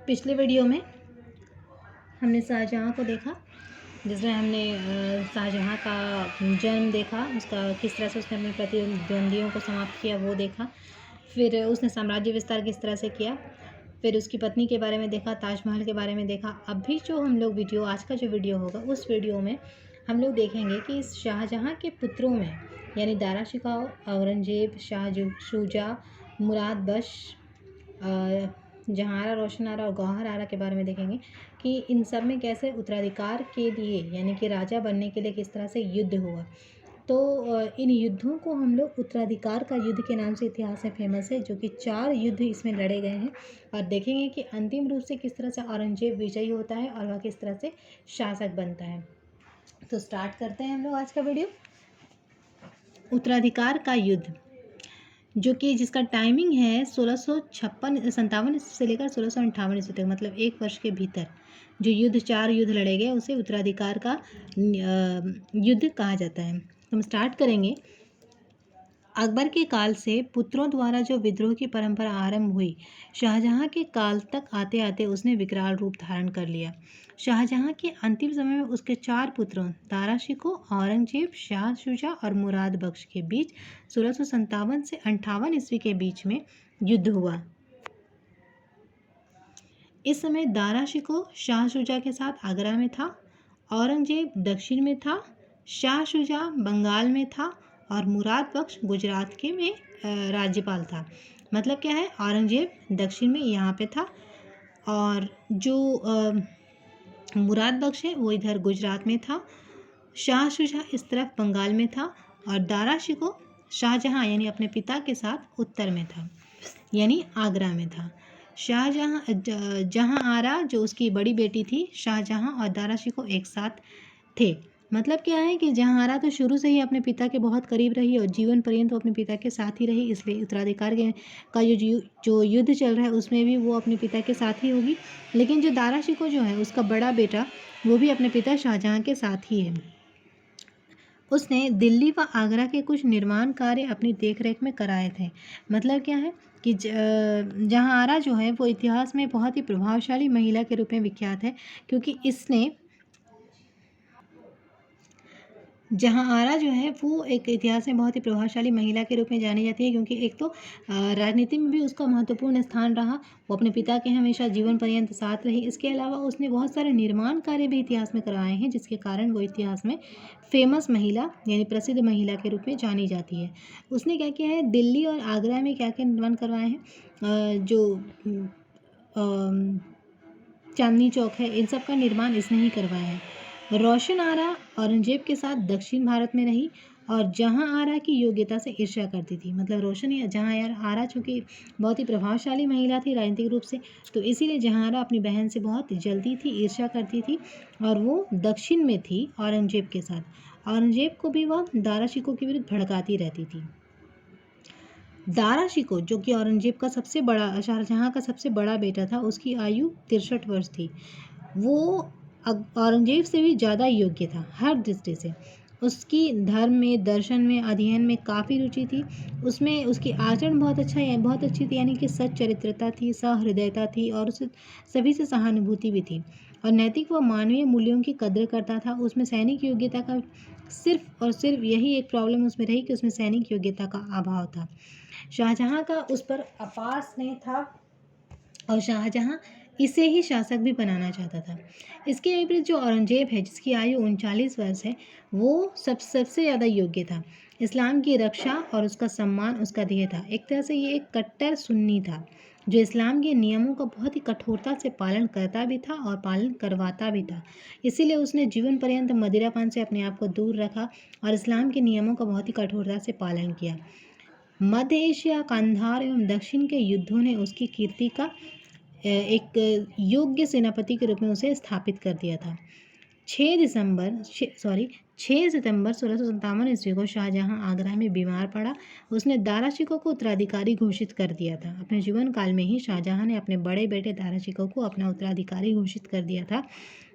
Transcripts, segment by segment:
पिछले वीडियो में हमने शाहजहाँ को देखा, जिसमें हमने शाहजहाँ का जन्म देखा, उसका किस तरह से उसने अपने प्रतिद्वंदियों को समाप्त किया वो देखा। फिर उसने साम्राज्य विस्तार किस तरह से किया, फिर उसकी पत्नी के बारे में देखा, ताजमहल के बारे में देखा। अभी जो हम लोग वीडियो, आज का जो वीडियो होगा, उस वीडियो में हम लोग देखेंगे कि इस शाहजहाँ के पुत्रों में यानी दारा शिकोह, औरंगजेब, शाह शुजा, मुराद बख्श, जहांआरा, रोशन आरा और गौहर आरा के बारे में देखेंगे कि इन सब में कैसे उत्तराधिकार के लिए यानी कि राजा बनने के लिए किस तरह से युद्ध हुआ। तो इन युद्धों को हम लोग उत्तराधिकार का युद्ध के नाम से इतिहास में फेमस है, जो कि 4 युद्ध इसमें लड़े गए हैं। और देखेंगे कि अंतिम रूप से किस तरह से औरंगजेब विजयी होता है और वह किस तरह से शासक बनता है। तो स्टार्ट करते हैं हम लोग आज का वीडियो। उत्तराधिकार का युद्ध, जो कि जिसका टाइमिंग है 1657 से लेकर 1658 ईस्वी तक, मतलब 1 वर्ष के भीतर जो युद्ध, 4 युद्ध लड़े गए, उसे उत्तराधिकार का युद्ध कहा जाता है। हम स्टार्ट करेंगे। अकबर के काल से पुत्रों द्वारा जो विद्रोह की परंपरा आरंभ हुई, शाहजहाँ के काल तक आते आते उसने विकराल रूप धारण कर लिया। शाहजहाँ के अंतिम समय में उसके 4 पुत्रों दारा शिकोह, औरंगजेब, शाह शुजा और मुराद बख्श के बीच 1657 से 58 ईस्वी के बीच में युद्ध हुआ। इस समय दारा शिकोह शाह शुजा के साथ आगरा में था, औरंगजेब दक्षिण में था, शाह शुजा बंगाल में था और मुराद बख्श गुजरात के में राज्यपाल था। मतलब क्या है, औरंगजेब दक्षिण में यहाँ पे था और जो मुराद बख्श है वो इधर गुजरात में था, शाह शुजा इस तरफ बंगाल में था और दारा शिकोह शाहजहाँ यानी अपने पिता के साथ उत्तर में था, यानी आगरा में था। जहांआरा जो उसकी बड़ी बेटी थी, शाहजहाँ और दारा शिकोह एक साथ थे। मतलब क्या है कि जहांआरा तो शुरू से ही अपने पिता के बहुत करीब रही और जीवन पर्यंत वो अपने पिता के साथ ही रही, इसलिए उत्तराधिकार का जो युद्ध चल रहा है उसमें भी वो अपने पिता के साथ ही होगी। लेकिन जो दारा शिकोह जो है, उसका बड़ा बेटा, वो भी अपने पिता शाहजहाँ के साथ ही है। उसने दिल्ली व आगरा के कुछ निर्माण कार्य अपनी देखरेख में कराए थे। मतलब क्या है कि जहांआरा जो है वो इतिहास में बहुत ही प्रभावशाली महिला के रूप में विख्यात है, क्योंकि इसने जहांआरा जो है वो एक इतिहास में बहुत ही प्रभावशाली महिला के रूप में जानी जाती है, क्योंकि एक तो राजनीति में भी उसका महत्वपूर्ण स्थान रहा, वो अपने पिता के हमेशा जीवन पर्यंत साथ रही। इसके अलावा उसने बहुत सारे निर्माण कार्य भी इतिहास में कराए हैं, जिसके कारण वो इतिहास में फेमस महिला यानी प्रसिद्ध महिला के रूप में जानी जाती है। उसने क्या किया है, दिल्ली और आगरा में क्या क्या निर्माण करवाए हैं, जो चांदनी चौक है, इन सब का निर्माण इसने ही करवाया है। रोशन आरा औरंगजेब के साथ दक्षिण भारत में रही और जहांआरा की योग्यता से ईर्ष्या करती थी। मतलब जहांआरा चूँकि बहुत ही प्रभावशाली महिला थी राजनीतिक रूप से, तो इसीलिए जहांआरा अपनी बहन से बहुत जलती थी, ईर्ष्या करती थी और वो दक्षिण में थी औरंगजेब के साथ। औरंगजेब को भी वह दारा शिकोह के विरुद्ध भड़काती रहती थी। दारा शिकोह जो कि औरंगजेब का सबसे बड़ा, शाहजहाँ का सबसे बड़ा बेटा था, उसकी आयु 63 वर्ष थी। वो औरंगजेब से भी ज़्यादा योग्य था हर दृष्टि से। उसकी धर्म में, दर्शन में, अध्ययन में काफ़ी रुचि थी। उसमें उसकी आचरण बहुत अच्छी थी, यानी कि सच्चरित्रता थी, सहृदयता थी और उसे सभी से सहानुभूति भी थी और नैतिक व मानवीय मूल्यों की कद्र करता था। उसमें सैनिक योग्यता का सिर्फ और सिर्फ यही एक प्रॉब्लम उसमें रही कि उसमें सैनिक योग्यता का अभाव था। शाहजहाँ का उस पर अपार स्नेह था और शाहजहाँ इसे ही शासक भी बनाना चाहता था। इसके विपरीत जो औरंगजेब है, जिसकी आयु 39 वर्ष है, वो सबसे ज़्यादा योग्य था। इस्लाम की रक्षा और उसका सम्मान उसका ध्येय था। एक तरह से ये एक कट्टर सुन्नी था, जो इस्लाम के नियमों का बहुत ही कठोरता से पालन करता भी था और पालन करवाता भी था। इसीलिए उसने जीवन पर्यंत मदिरापान से अपने आप को दूर रखा और इस्लाम के नियमों का बहुत ही कठोरता से पालन किया। मध्य एशिया, कांधार एवं दक्षिण के युद्धों ने उसकी कीर्ति का एक योग्य सेनापति के रूप में उसे स्थापित कर दिया था। 6 सितंबर 1657 ईस्वी को शाहजहाँ आगरा में बीमार पड़ा। उसने दारा शिकोह को उत्तराधिकारी घोषित कर दिया था। अपने जीवन काल में ही शाहजहाँ ने अपने बड़े बेटे दारा शिकोह को अपना उत्तराधिकारी घोषित कर दिया था।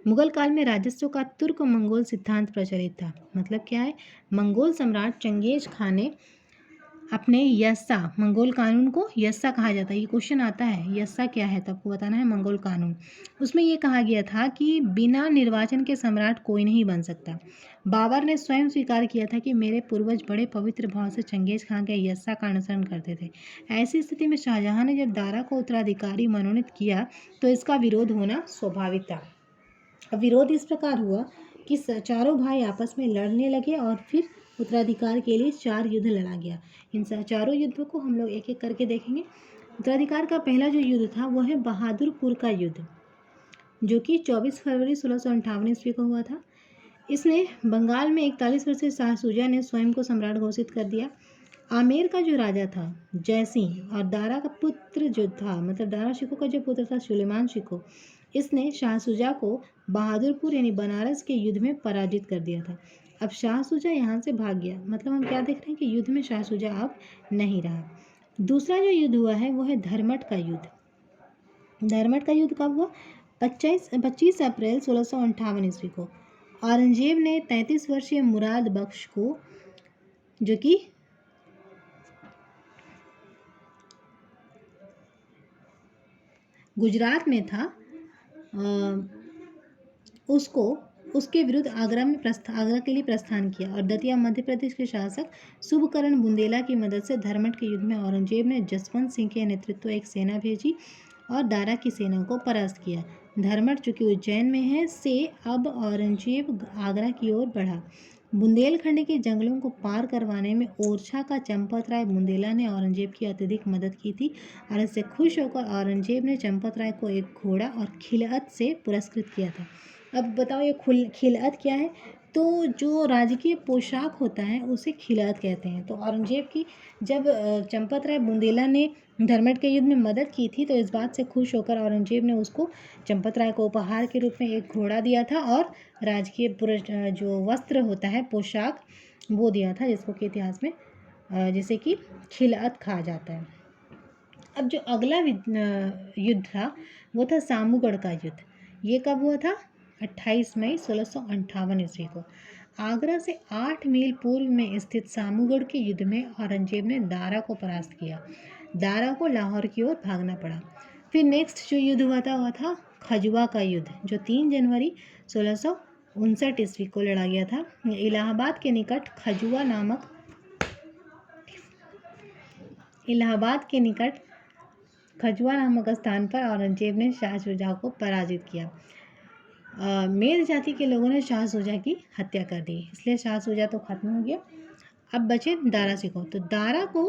मुगल काल में राजस्व का तुर्क मंगोल सिद्धांत प्रचलित था। मतलब क्या है, मंगोल सम्राट चंगेज खान ने अपने यस्सा मंगोल कानून को यस्सा कहा जाता है। ये क्वेश्चन आता है यस्सा क्या है तो आपको बताना है मंगोल कानून। उसमें ये कहा गया था कि बिना निर्वाचन के सम्राट कोई नहीं बन सकता। बाबर ने स्वयं स्वीकार किया था कि मेरे पूर्वज बड़े पवित्र भाव से चंगेज खान के यस्सा का अनुसरण करते थे। ऐसी स्थिति में शाहजहां ने जब दारा को उत्तराधिकारी मनोनीत किया तो इसका विरोध होना स्वाभाविक था। विरोध इस प्रकार हुआ कि चारों भाई आपस में लड़ने लगे और फिर उत्तराधिकार के लिए 4 युद्ध लड़ा गया। इन चारों युद्धों को हम लोग एक एक करके देखेंगे। उत्तराधिकार का पहला जो युद्ध था वो है बहादुरपुर का युद्ध, जो कि 24 फरवरी 1658 ईस्वी को हुआ था। इसने बंगाल में 41 वर्षीय शाह शुजा ने स्वयं को सम्राट घोषित कर दिया। आमेर का जो राजा था जयसिंह और दारा का पुत्र जो था, मतलब दारा शिकोह का जो पुत्र था सुलेमान शिकोह, इसने शाह शुजा को बहादुरपुर यानी बनारस के युद्ध में पराजित कर दिया था। अब शाह शुजा यहाँ से भाग गया, मतलब हम क्या देख रहे हैं कि युद्ध में शाह शुजा अब नहीं रहा। दूसरा जो युद्ध हुआ है वो है धर्मट का युद्ध। धर्मट का युद्ध कब हुआ? 25 अप्रैल 1658 ईस्वी को। औरंगजेब ने 33 वर्षीय मुराद बख्श को, जो कि गुजरात में था, उसके विरुद्ध आगरा के लिए प्रस्थान किया और दतिया मध्य प्रदेश के शासक शुभकरण बुंदेला की मदद से धर्मट के युद्ध में औरंगजेब ने जसवंत सिंह के नेतृत्व एक सेना भेजी और दारा की सेना को परास्त किया। धर्मट जो कि उज्जैन में है से अब औरंगजेब आगरा की ओर बढ़ा। बुंदेलखंड के जंगलों को पार करवाने में ओरछा का चंपत राय बुंदेला ने औरंगजेब की अत्यधिक मदद की थी और इससे खुश होकर औरंगजेब ने चंपत राय को एक घोड़ा और खिलअत से पुरस्कृत किया था। अब बताओ ये खिलअत क्या है? तो जो राजकीय पोशाक होता है उसे खिलअत कहते हैं। तो औरंगजेब की जब चंपत राय बुंदेला ने धर्मट के युद्ध में मदद की थी तो इस बात से खुश होकर औरंगजेब ने उसको चंपत राय को उपहार के रूप में एक घोड़ा दिया था और राजकीय जो वस्त्र होता है पोशाक वो दिया था, जिसको कि इतिहास में जिसे कि खिलअत कहा जाता है। अब जो अगला युद्ध था वो था सामूगढ़ का युद्ध। ये कब हुआ था? 28 मई 1658 ईस्वी को। आगरा से 8 मील पूर्व में स्थित सामूगढ़ के युद्ध में औरंगजेब ने दारा को परास्त किया। दारा को लाहौर की ओर भागना पड़ा। फिर नेक्स्ट जो युद्ध हुआ था वह था खजुआ का युद्ध, जो 3 जनवरी 1659 ईस्वी को लड़ा गया था। इलाहाबाद के निकट खजुआ नामक स्थान पर औरंगजेब ने शाह शुजा को पराजित किया। मेर जाति के लोगों ने शाह शुजा की हत्या कर दी, इसलिए शाह शुजा तो खत्म हो गया। अब बचे दारा शिकोह। तो दारा को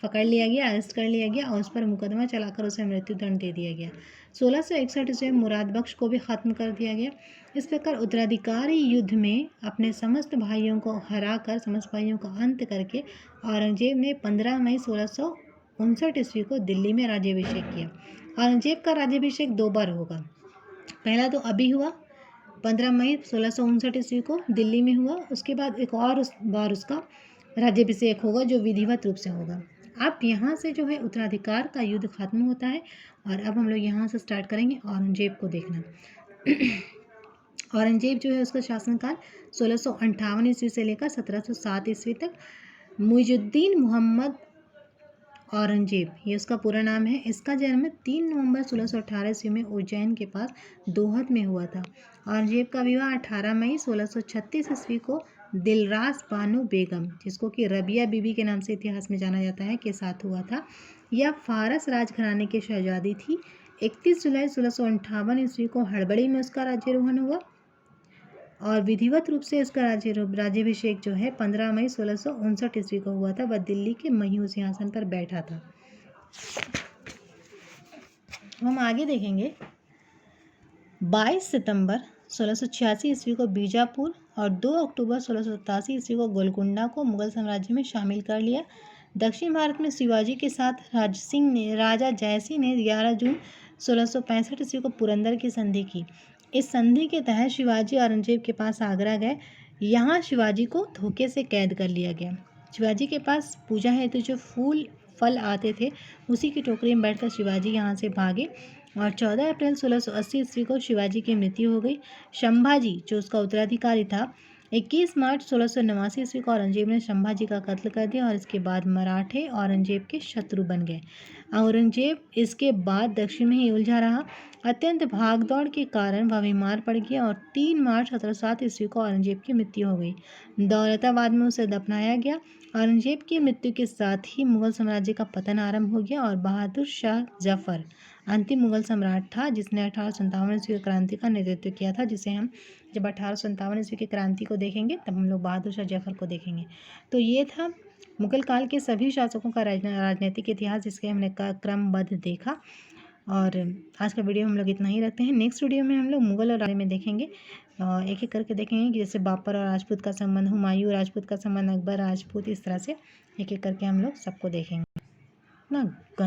पकड़ लिया गया, अरेस्ट कर लिया गया और उस पर मुकदमा चलाकर उसे मृत्युदंड दे दिया गया। 1661 ईस्वी में मुराद बख्श को भी खत्म कर दिया गया। इस प्रकार उत्तराधिकारी युद्ध में अपने समस्त भाइयों को हराकर, समस्त भाइयों का अंत करके औरंगजेब ने 15 मई 1659 ईस्वी को दिल्ली में राज्याभिषेक किया। औरंगजेब का राज्याभिषेक 2 बार होगा। पहला तो अभी हुआ 15 मई 1659 ईस्वी को दिल्ली में हुआ, उसके बाद एक और बार उसका राज्याभिषेक होगा जो विधिवत रूप से होगा। अब यहाँ से जो है उत्तराधिकार का युद्ध खत्म होता है और अब हम लोग यहाँ से स्टार्ट करेंगे औरंगजेब को देखना। औरंगजेब जो है उसका शासनकाल 1658 ईस्वी से लेकर 1707 ईस्वी तक। मुइजुद्दीन मोहम्मद औरंगजेब, ये उसका पूरा नाम है। इसका जन्म 3 नवंबर 1618 ईस्वी में उज्जैन के पास दोहद में हुआ था। औरंगजेब का विवाह 18 मई 1636 ईस्वी को दिलरास बानो बेगम, जिसको कि रबिया बीबी के नाम से इतिहास में जाना जाता है, के साथ हुआ था। यह फारस राजघराने की शहजादी थी। 31 जुलाई 1658 ईस्वी को हड़बड़ी में उसका राज्यारोहण हुआ और विधिवत रूप से इसका राज्याभिषेक जो है 15 मई 1659 ईस्वी को हुआ था। वह दिल्ली के मयूर सिंहासन पर बैठा था। हम आगे देखेंगे 22 सितंबर 1686 ईस्वी को बीजापुर और 2 अक्टूबर 1687 ईस्वी को गोलकुंडा को मुगल साम्राज्य में शामिल कर लिया। दक्षिण भारत में शिवाजी के साथ राजा जयसिंह ने 11 जून 1665 ईस्वी को पुरंदर की संधि की। इस संधि के तहत शिवाजी औरंगजेब के पास आगरा गए। यहाँ शिवाजी को धोखे से कैद कर लिया गया। शिवाजी के पास पूजा हेतु जो फल आते थे उसी की टोकरी में बैठकर शिवाजी यहाँ से भागे और 14 अप्रैल 1680 ईस्वी को शिवाजी की मृत्यु हो गई। संभाजी जो उसका उत्तराधिकारी था 21 मार्च 1689 ईस्वी को औरंगजेब ने संभाजी का कत्ल कर दिया और इसके बाद मराठे औरंगजेब के शत्रु बन गए। औरंगजेब इसके बाद दक्षिण में ही उलझा रहा। अत्यंत भागदौड़ के कारण वह बीमार पड़ गया और 3 मार्च 1707 ईस्वी को औरंगजेब की मृत्यु हो गई। दौलताबाद में उसे दफनाया गया। औरंगजेब की मृत्यु के साथ ही मुगल साम्राज्य का पतन आरंभ हो गया और बहादुर शाह जफर अंतिम मुगल सम्राट था, जिसने 1857 ईस्वी की क्रांति का नेतृत्व किया था, जिसे हम जब 1857 ईस्वी की क्रांति को देखेंगे तब हम लोग बहादुर शाह जफर को देखेंगे। तो ये था मुगल काल के सभी शासकों का राजनीतिक इतिहास, जिसके हमने क्रमबद्ध देखा। और आज का वीडियो हम लोग इतना ही रखते हैं। नेक्स्ट वीडियो में हम लोग मुगल और बारे में देखेंगे, एक एक करके देखेंगे कि जैसे बाबर और राजपूत का संबंध, हुमायूं राजपूत का संबंध, अकबर राजपूत, इस तरह से एक एक करके हम लोग सबको देखेंगे ना।